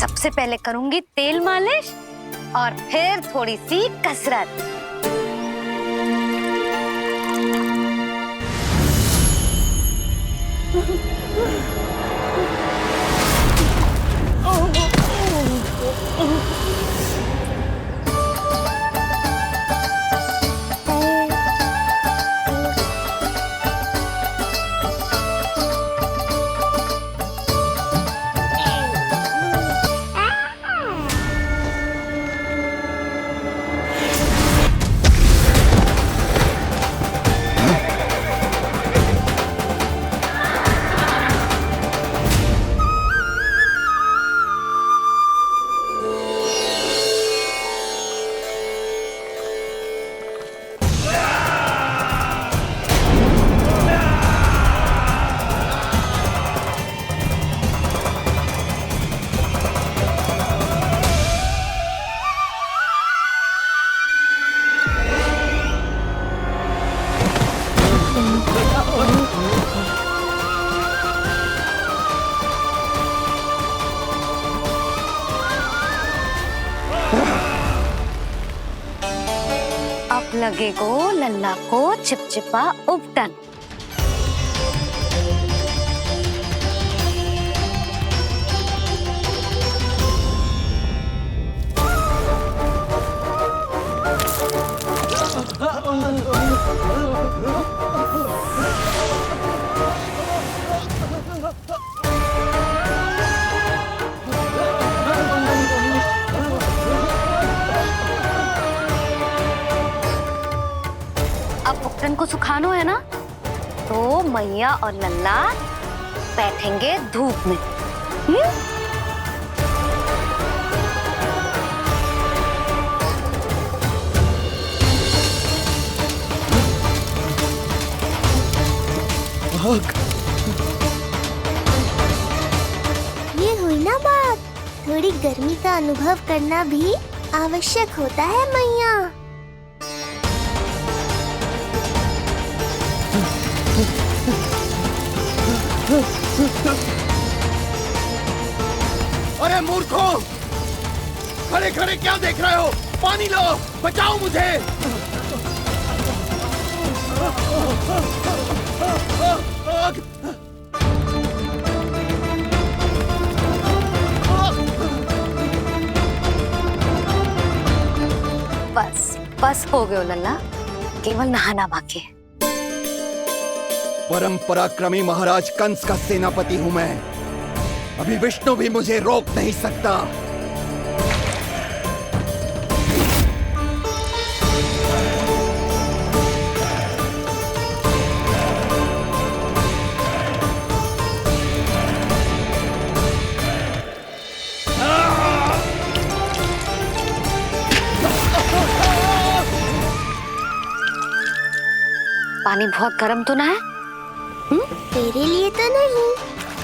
सबसे पहले करूंगी तेल मालिश और फिर थोड़ी सी कसरत। अब लगेगो लल्ला को चिपचिपा उपटन। अब उपटन को सुखानो है ना, तो मैया और लल्ला बैठेंगे धूप में। ये हुई ना बात, थोड़ी गर्मी का अनुभव करना भी आवश्यक होता है मैया। अरे मूर्खों, खड़े खड़े क्या देख रहे हो? पानी लो, बचाओ मुझे। बस बस हो गयो लल्ला, केवल नहाना बाकी है। परम पराक्रमी महाराज कंस का सेनापति हूं मैं। अभी विष्णु भी मुझे रोक नहीं सकता। पानी बहुत गर्म तो ना है? तेरे लिए तो नहीं,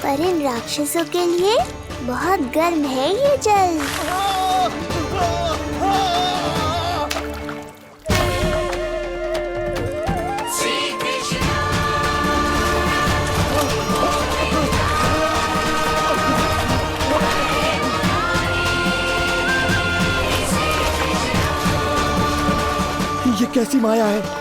पर इन राक्षसों के लिए बहुत गर्म है ये जल। ये कैसी माया है?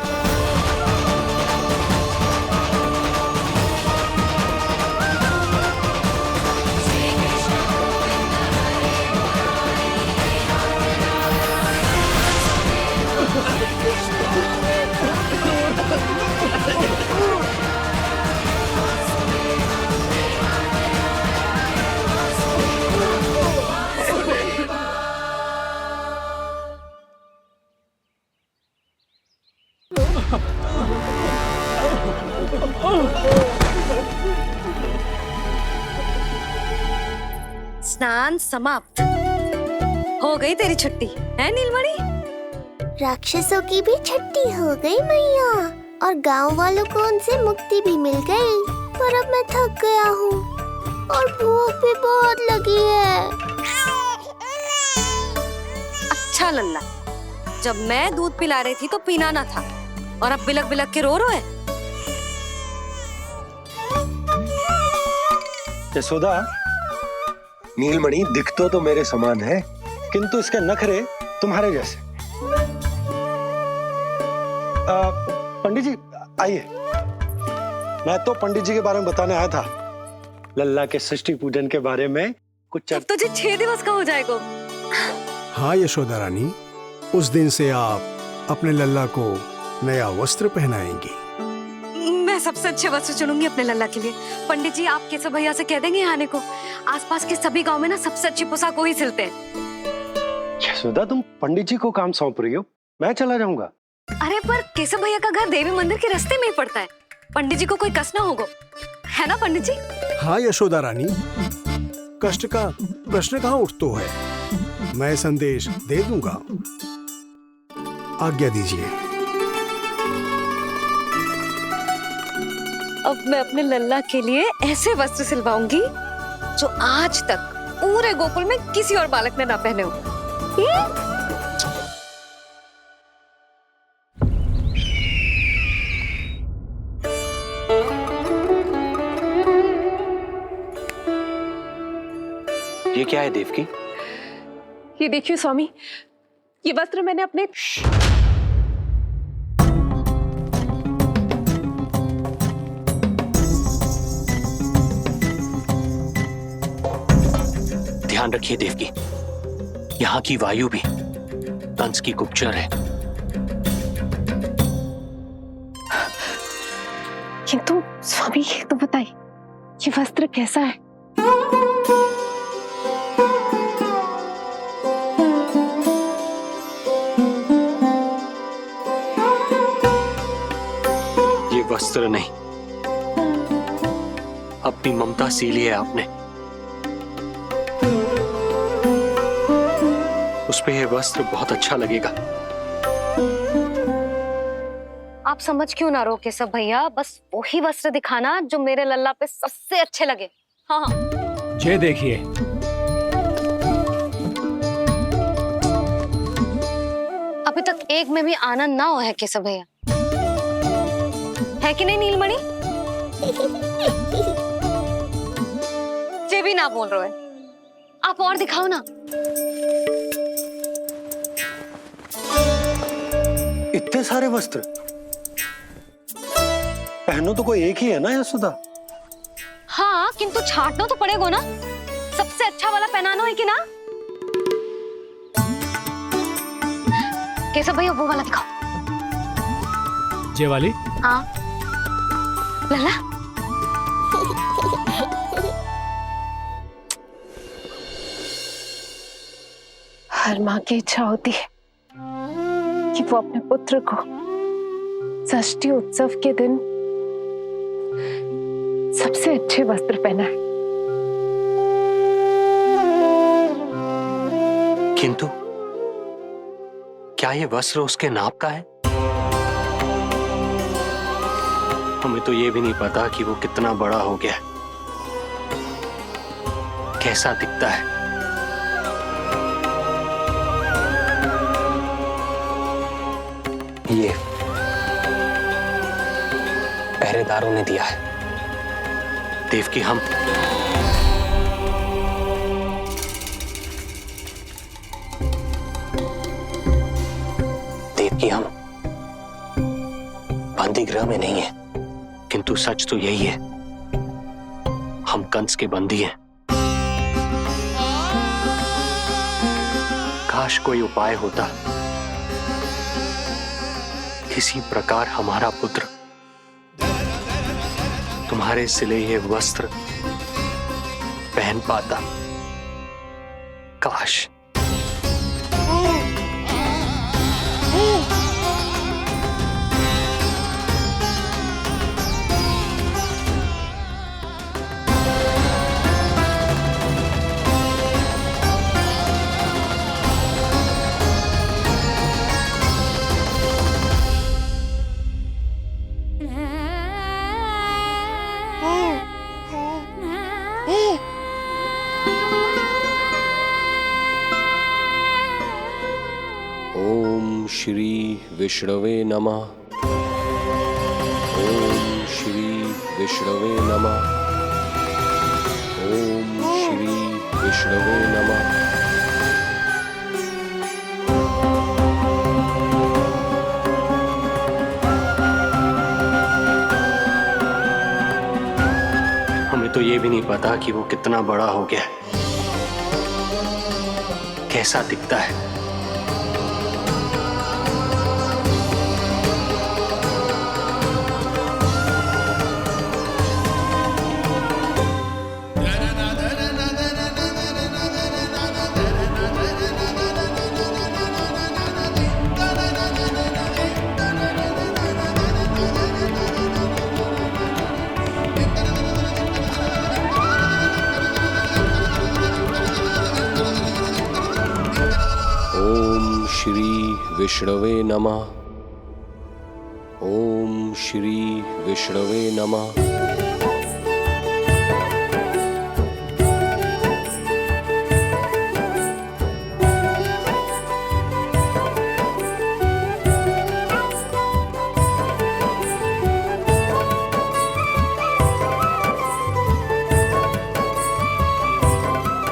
स्नान समाप्त। हो गई तेरी छुट्टी है नीलमणि? राक्षसों की भी छुट्टी हो गई मैया, और गांव वालों को उनसे मुक्ति भी मिल गई। पर अब मैं थक गया हूँ और भूख भी बहुत लगी है। अच्छा लल्ला, जब मैं दूध पिला रही थी तो पीना ना था, और अब बिलक बिलक के रो है। यशोदा, नीलमणि दिखतो तो मेरे समान है, किंतु इसके नखरे तुम्हारे जैसे। पंडित जी आइए। मैं तो पंडित जी के बारे में बताने आया था, लल्ला के षष्ठी पूजन के बारे में कुछ। अब तुझे 6 दिवस का हो जाएगा। हाँ यशोदा रानी, उस दिन से आप अपने लल्ला को नया वस्त्र पहनाएंगी। मैं सबसे अच्छे वस्त्र चुनूंगी अपने लल्ला के लिए। पंडित जी आप केशव भैया से कह देंगे आने को। आसपास के सभी गांव में ना सबसे अच्छी पोशाक वही सिलते हैं। यशोदा तुम पंडित जी को काम सौंप रही हो, मैं चला जाऊंगा। अरे पर केशव भैया का घर देवी मंदिर के रास्ते में ही पड़ता है, पंडित जी को कोई कष्ट ना होगा, है ना पंडित जी? हाँ यशोदा रानी, कष्ट का प्रश्न कहाँ उठतो है। मैं संदेश दे दूंगा, आज्ञा दीजिए। अब मैं अपने लल्ला के लिए ऐसे वस्त्र सिलवाऊंगी जो आज तक पूरे गोकुल में किसी और बालक ने ना पहने हो। ये क्या है देवकी? ये देखिए स्वामी, ये वस्त्र मैंने अपने ध्यान रखिए देवकी, यहाँ की वायु भी कंस की गुप्तचर है। किंतु स्वामी ये तो बताइए, ये वस्त्र कैसा है? ये वस्त्र नहीं, अपनी ममता सी ली है आपने। उस पे ये वस्त्र बहुत अच्छा लगेगा। आप समझ क्यों ना रहो केशव भैया, बस वही वस्त्र दिखाना जो मेरे लल्ला पे सबसे अच्छे लगे। हाँ हाँ। ये देखिए, अभी तक एक में भी आनंद ना हो है केशव भैया, है कि नहीं नीलमणि? ये भी ना बोल रहे हो, आप और दिखाओ ना। इतने सारे वस्त्र पहनो तो कोई एक ही है ना यशोदा? हाँ किंतु छांटना तो पड़ेगा ना, सबसे अच्छा वाला पहनाना है कि ना। केशव भैया वो वाला दिखाओ। ये वाली? हाँ लल्ला। हर माँ की इच्छा होती है कि वो अपने पुत्र को षष्ठी उत्सव के दिन सबसे अच्छे वस्त्र पहनाए। किंतु क्या ये वस्त्र उसके नाप का है? हमें तो ये भी नहीं पता कि वो कितना बड़ा हो गया, कैसा दिखता है। ये पहरेदारों ने दिया है। देवकी हम बंदी गृह में नहीं है। किंतु सच तो यही है, हम कंस के बंदी हैं। काश कोई उपाय होता, किसी प्रकार हमारा पुत्र तुम्हारे सिले ये वस्त्र पहन पाता। काश। श्री विष्णवे नमः। ओम श्री विष्णवे नमः। ओम श्री विष्णवे नमः। हमें तो ये भी नहीं पता कि वो कितना बड़ा हो गया है, कैसा दिखता है। ओम श्री विष्णवे नमः। ओम श्री विष्णवे नमः।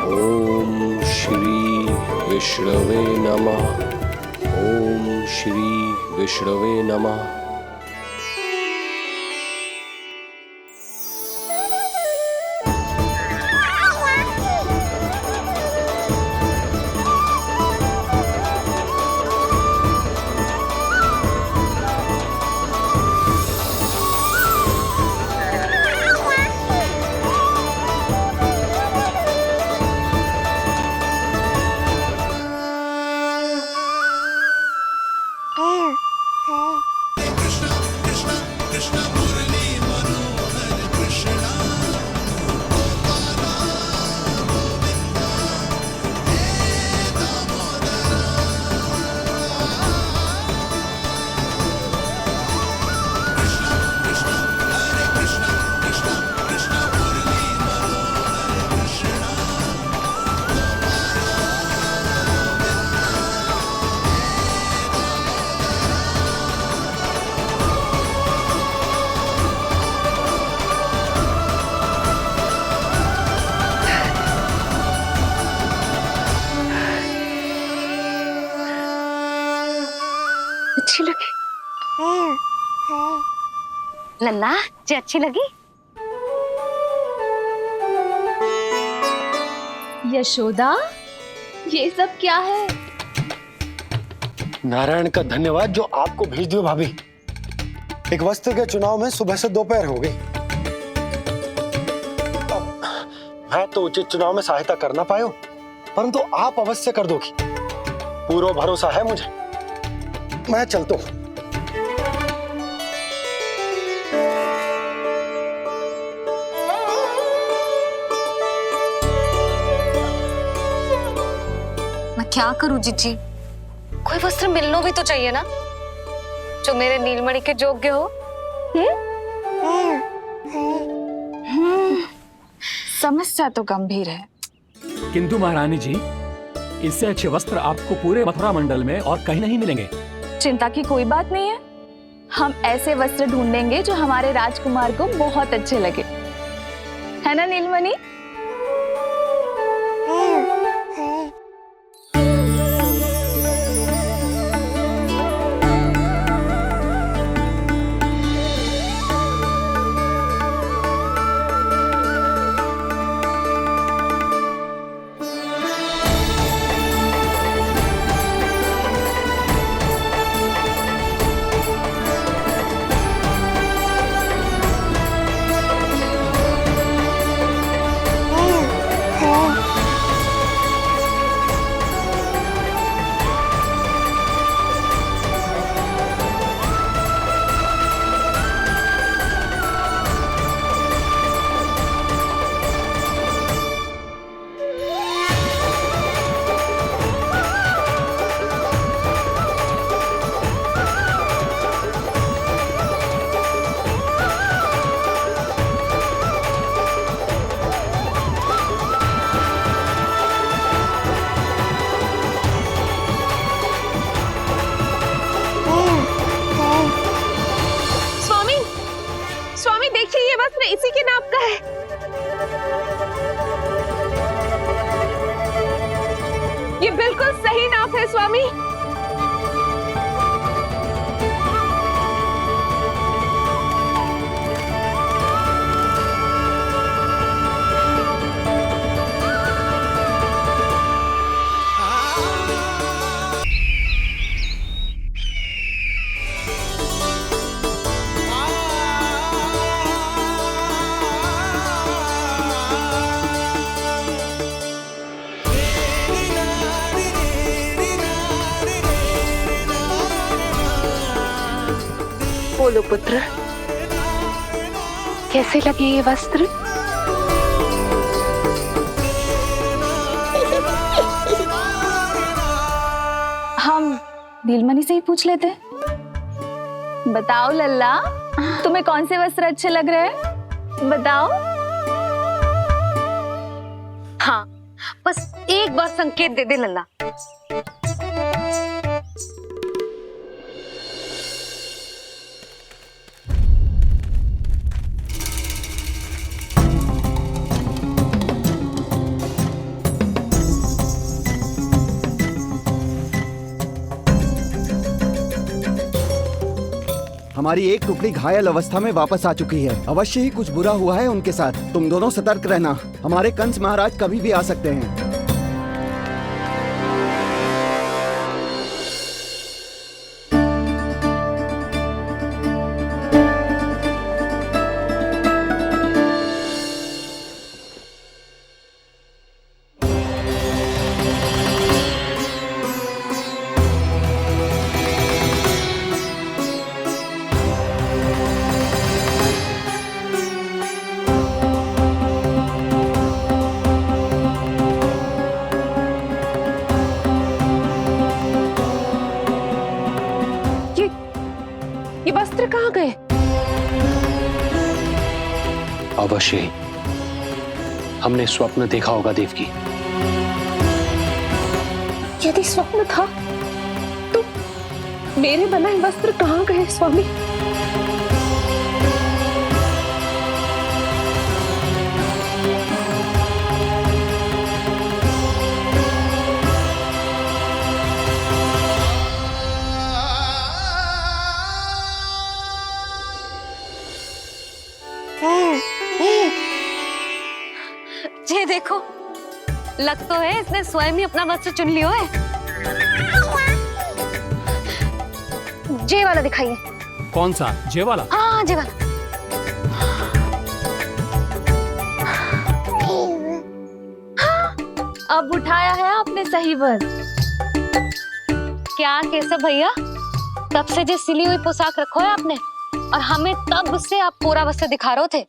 ओम श्री विष्णवे नमः। ओम श्री विष्णवे नमः। अच्छी लगी लल्ला जी, अच्छी लगी। यशोदा, ये सब क्या है? नारायण का धन्यवाद जो आपको भेज दियो भाभी। एक वस्त्र के चुनाव में सुबह से दोपहर हो गई। मैं तो उचित चुनाव में सहायता कर ना पायो, परंतु आप अवश्य कर दोगी, पूरा भरोसा है मुझे। मैं चलता हूं। मैं क्या करूं जीजी, कोई वस्त्र मिलना भी तो चाहिए ना जो मेरे नीलमणि के योग्य हो। समस्या तो गंभीर है, किंतु महारानी जी, इससे अच्छे वस्त्र आपको पूरे मथुरा मंडल में और कहीं नहीं मिलेंगे। चिंता की कोई बात नहीं है। हम ऐसे वस्त्र ढूंढेंगे जो हमारे राजकुमार को बहुत अच्छे लगे, है ना नीलमणि? है स्वामी। बोलो पुत्र, कैसे लगे ये वस्त्र? हम नीलमणि से ही पूछ लेते। बताओ लल्ला, तुम्हें कौन से वस्त्र अच्छे लग रहे हैं? बताओ। हाँ, बस एक बार संकेत दे दे लल्ला। हमारी एक टुकड़ी घायल अवस्था में वापस आ चुकी है। अवश्य ही कुछ बुरा हुआ है उनके साथ। तुम दोनों सतर्क रहना, हमारे कंस महाराज कभी भी आ सकते हैं। ये वस्त्र कहाँ गए? अवश्य ही हमने स्वप्न देखा होगा देवकी। यदि स्वप्न था तो मेरे बनाए वस्त्र कहाँ गए स्वामी? ये देखो, लग तो है इसने स्वयं ही अपना वस्त्र चुन लियो है। जे वाला दिखाइए। कौन सा? जे वाला? हाँ, जे वाला। अब उठाया है आपने सही वस्त्र। क्या केशव भैया, तब से जो सिली हुई पोशाक रखो है आपने, और हमें तब से आप पूरा वस्त्र दिखा रहे थे।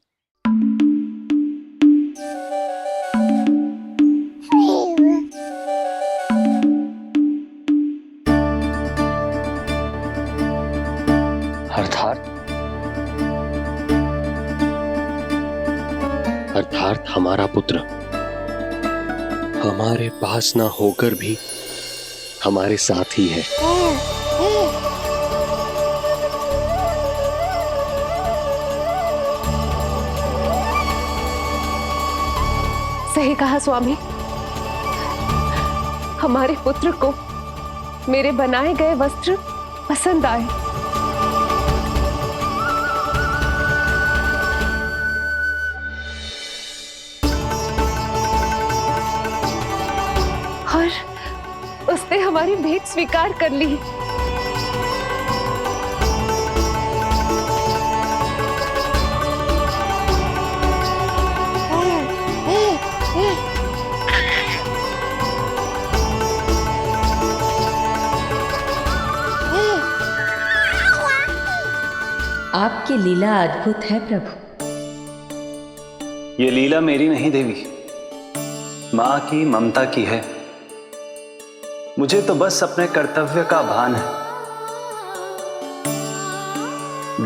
अर्थात हमारा पुत्र हमारे पास ना होकर भी हमारे साथ ही है। सही कहा स्वामी, हमारे पुत्र को मेरे बनाए गए वस्त्र पसंद आए। और उसने हमारी भेंट स्वीकार कर ली। आपकी लीला अद्भुत है प्रभु। ये लीला मेरी नहीं देवी, मां की, ममता की है। मुझे तो बस अपने कर्तव्य का भान है।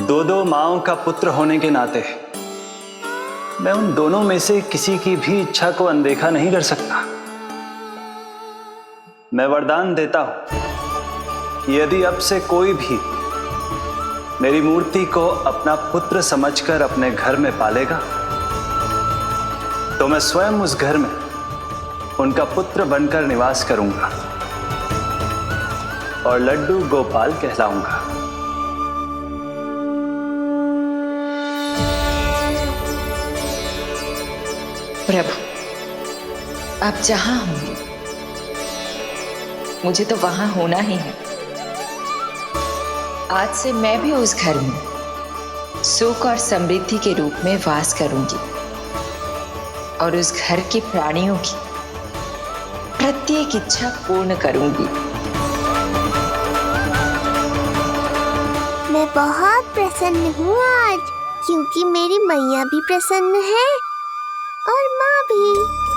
दो माओं का पुत्र होने के नाते मैं उन दोनों में से किसी की भी इच्छा को अनदेखा नहीं कर सकता। मैं वरदान देता हूं कि यदि अब से कोई भी मेरी मूर्ति को अपना पुत्र समझकर अपने घर में पालेगा तो मैं स्वयं उस घर में उनका पुत्र बनकर निवास करूंगा। और लड्डू गोपाल कहलाऊंगा। प्रभु, आप जहां होंगे मुझे तो वहां होना ही है। आज से मैं भी उस घर में सुख और समृद्धि के रूप में वास करूंगी और उस घर के प्राणियों की प्रत्येक इच्छा पूर्ण करूंगी। मैं बहुत प्रसन्न हूँ आज, क्योंकि मेरी मैया भी प्रसन्न है और माँ भी।